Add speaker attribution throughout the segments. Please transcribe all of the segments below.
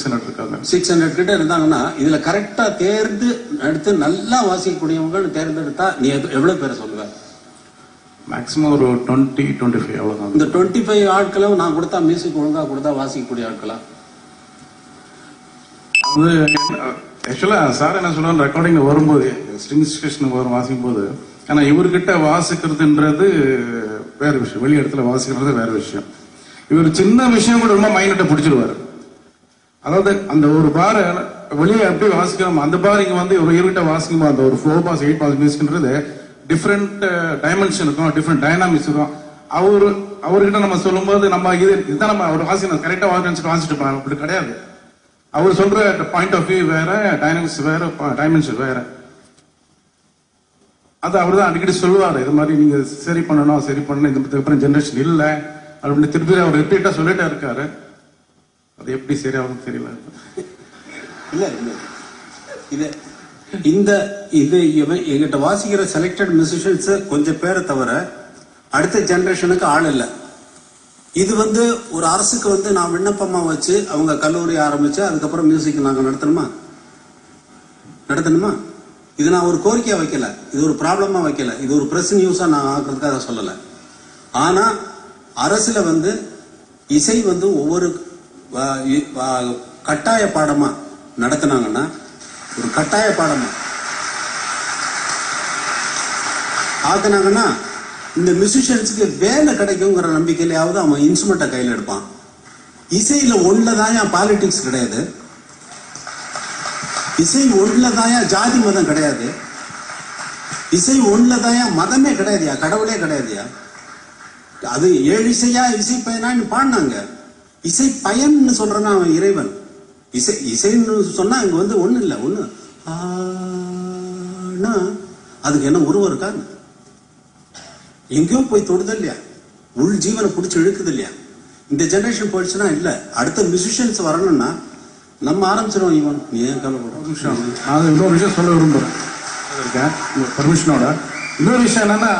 Speaker 1: 600 இருக்காங்க.
Speaker 2: 600 கிட்ட இருந்தாங்கன்னா இதுல கரெக்டா தேர்ந்து எடுத்து நல்லா வாசிக்கக்கூடியவங்க தேர்ந்தெடுத்தா நீ எவ்வளவு பேரை சொல்லுவ?
Speaker 1: மேக்ஸிமம் ஒரு 20-25 அவ்வளவுதான்.
Speaker 2: இந்த 25 ஆட்களும் நான் கொடுத்தா மியூசிக் ஒழுங்கா கொடுத்தா வாசிக்கக்கூடிய ஆட்களா?
Speaker 1: அது ஆக்சுவலா சார் என்ன சொல்லுவாங்க, ரெக்கார்டிங் வரும்போது ஸ்ட்ரிங் செக்ஷனுக்கு வரும் வாசிக்கும் போது, ஆனா இவர்கிட்ட வாசிக்கிறதுன்றது வேற விஷயம், வெளி இடத்துல வாசிக்கிறது வேற விஷயம். இவர் சின்ன விஷயம் கூட ரொம்ப மைண்ட பிடிச்சிருவாரு. அதாவது அந்த ஒரு பார் வெளியே எப்படி வாசிக்கிறோம் அந்த பார் இங்க வந்து ஒரு இவர்கிட்ட வாசிக்கும் அந்த ஒரு 4 பாஸ் 8 பாஸ் மியூசிக்ன்றது டிஃப்ரெண்ட் டைமென்ஷன் இருக்கும், டிஃப்ரெண்ட் டைனாமிக்ஸ் இருக்கும். அவர்கிட்ட நம்ம சொல்லும்போது நம்ம இதுதான் நம்ம அவர் வாசிக்கணும் கரெக்டா வாசிச்சுட்டு போறாங்க, அப்படி கிடையாது. அவர் சொல்ற பாயிண்ட் ஆஃப் வியூ வேற, டைனாமிக்ஸ் வேற, டைமென்ஷன் வேற. அது அவர் தான் அடிக்கடி சொல்லுவாரு, இது மாதிரி நீங்க சரி பண்ணணும் இதுக்கப்புறம் ஜெனரேஷன் இல்லை அப்படின்னு திருப்பி அவர் ரிப்பீட்டா சொல்லிட்டே இருக்காரு. அது எப்படி சரியாகும் தெரியல.
Speaker 2: இல்ல இது இந்த இது எங்கிட்ட வாசிக்கிற செலக்டட் மியூசிஷியன்ஸ் கொஞ்சம் பேரை தவிர அடுத்த ஜெனரேஷனுக்கு ஆள் இல்லை. இது வந்து ஒரு அரசுக்கு வந்து நான் விண்ணப்பமா வச்சு அவங்க கல்லூரி ஆரம்பிச்சு அதுக்கப்புறம் மியூசிக் நாங்க நடத்தணுமா? இது நான் ஒரு கோரிக்கையா வைக்கல, இது ஒரு ப்ராப்ளமா வைக்கல, இது ஒரு பிரஸ் நியூஸா நான் ஆக்குறதுக்காக சொல்லல. ஆனா அரசுல வந்து இசை வந்து ஒவ்வொரு கட்டாய பாடமா நடத்தினாங்கன்னா, ஒரு கட்டாய பாடமா ஆக்குனாங்கன்னா இந்த மியூசிஷியன்ஸுக்கு வேலை கிடைக்குங்கிற நம்பிக்கையிலாவது அவன் இன்ஸ்ட்ருமெண்ட்டை கையில் எடுப்பான். இசையில ஒண்ணுலதான் பாலிடிக்ஸ் கிடையாது, இசை ஒண்ணுலதான் ஜாதி மதம் கிடையாது, இசை ஒண்ணுலதான் மதமே கிடையாதுயா, கடவுளே கிடையாதுயா. அது 7 இசையா இசை பயனான்னு பாடினாங்க. இசை பயன்னு சொல்றான் அவன் இறைவன். இசைன்னு சொன்னா இங்க வந்து ஒண்ணு இல்லை, ஒண்ணு அதுக்கு என்ன உருவம் இருக்கா? எங்கேயோ போய் தொடுது இல்லையா, உள் ஜீவனை பிடிச்சி இழுக்குது இல்லையா? இந்த ஜெனரேஷன் போயிடுச்சுன்னா இல்ல, அடுத்த மியூசிஷியன்ஸ் வரணும்னா நம்ம ஆரம்பிச்சிடும். இவன் நீ ஏன் கவலைப்படும்?
Speaker 1: நான் இன்னொரு விஷயம் சொல்ல விரும்புறேன் பர்மிஷனோட. இன்னொரு விஷயம் என்னன்னா,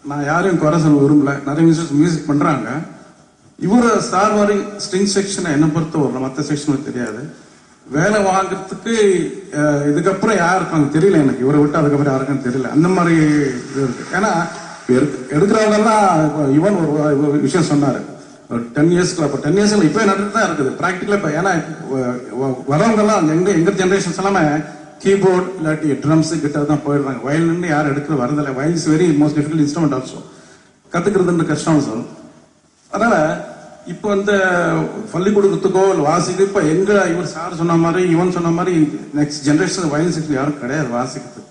Speaker 1: நான் யாரையும் குறை சொல்ல விரும்பல, நிறைய மியூசிக் பண்றாங்க. இவரு ஸ்டார் மாதிரி ஸ்ட்ரிங் செக்ஷனை என்ன பொறுத்த வரல, மற்ற செக்ஷனுக்கு தெரியாது. வேலை வாங்குறதுக்கு இதுக்கப்புறம் யாருக்கும் தெரியல, எனக்கு இவரை விட்டு அதுக்கப்புறம் யாருக்கும் தெரியல. அந்த மாதிரி இது இருக்கு. ஏன்னா எடுக்கிறவங்கலாம் இவன் ஒரு விஷயம் சொன்னாரு, 10 இயர்ஸ்க்கு அப்போ 10 இயர்ஸ்ல இப்போ நடந்துட்டு தான் இருக்குது ப்ராக்டிக்கலா. இப்போ ஏன்னா வரவங்க எல்லாம் எங்க ஜெனரேஷன்ஸ் எல்லாமே கீபோர்ட் இல்லாட்டி ட்ரம்ஸ் கிட்டார் தான் போயிடுறாங்க. வயலின் யாரும் எடுக்கிறது வரதில்லை. வயல் is very most difficult instrument also, கத்துக்கிறதுன்னு கஷ்டம் சார். அதனால இப்போ இந்த பள்ளிக்கூடத்துக்கோ வாசிக்கு இப்போ எங்க இவர் சார் சொன்ன மாதிரி இவன் சொன்ன மாதிரி நெக்ஸ்ட் ஜெனரேஷன் வயலின் செக்ஷன் யாரும் கிடையாது வாசிக்கிறது.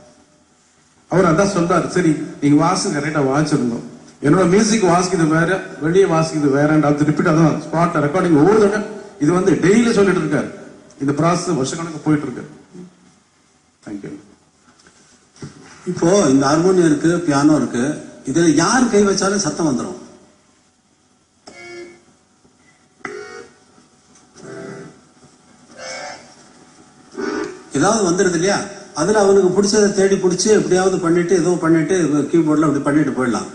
Speaker 1: அவர் அதான் சொல்றாரு, சரி நீங்க வாசிங்க கரெக்டா வாசிச்சிருந்தோம், என்னோட மியூசிக் வாசிக்கிறது வேற, வெளியே வாசிக்கிறது வேற. அது ரிப்பீட் அதான் ஸ்பாட் ரெக்கார்டிங் ஒவ்வொரு தடவை இது வந்து டெய்லி சொல்லிட்டு இருக்காரு. இந்த ப்ராசஸ் வருஷக்கணக்கு போயிட்டு இருக்கு. தேங்க்யூ.
Speaker 2: இப்போ இந்த ஹார்மோனியம் இருக்கு, பியானோ இருக்கு, இதுல யார் கை வச்சாலும் சத்தம் வந்துடும். ஏதாவது வந்துடுது இல்லையா? அதுல அவனுக்கு பிடிச்சதை தேடி பிடிச்சி எப்படியாவது பண்ணிட்டு ஏதோ பண்ணிட்டு கீபோர்ட்ல அப்படி பண்ணிட்டு போயிடலாம்.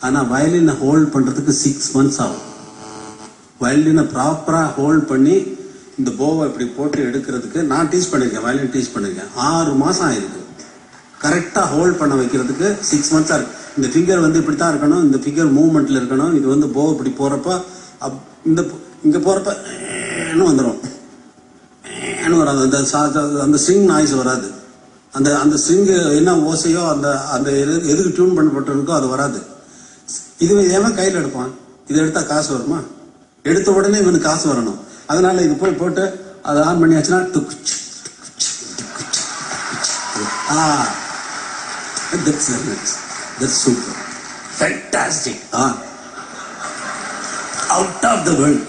Speaker 2: ஆனா வயலினை ஹோல்ட் பண்றதுக்கு 6 மந்த்ஸ் ஆகும். வயலினை ப்ராப்பரா ஹோல்ட் பண்ணி இந்த போவை இப்படி போட்டு எடுக்கிறதுக்கு நான் டீச் பண்ணிருக்கேன், வயலின் டீச் பண்ணிருக்கேன். 6 மாசம் ஆயிருக்கு கரெக்டா ஹோல்ட் பண்ண வைக்கிறதுக்கு. 6 மந்த்ஸா இருக்கு. இந்த ஃபிங்கர் வந்து இப்படித்தான் இருக்கணும், இந்த ஃபிங்கர் மூவ்மெண்ட்ல இருக்கணும். இது வந்து போ இப்படி போறப்ப இந்த இங்க போறப்ப வந்துடும், வராது. அந்த ஸ்ட்ரிங் நாய்ஸ் வராது. அந்த ஸ்ட்ரிங் என்ன ஓசையோ அந்த எதுக்கு டியூன் பண்ணப்பட்டிருக்கோ அது வராது. இது ஏன் கையில் எடுப்பான்? இது எடுத்தா காசு வருமா? எடுத்த உடனே இவனுக்கு காசு வரணும். அதனால இது போய் போட்டு அதை ஆன் பண்ணியாச்சுன்னா super fantastic, out of the world.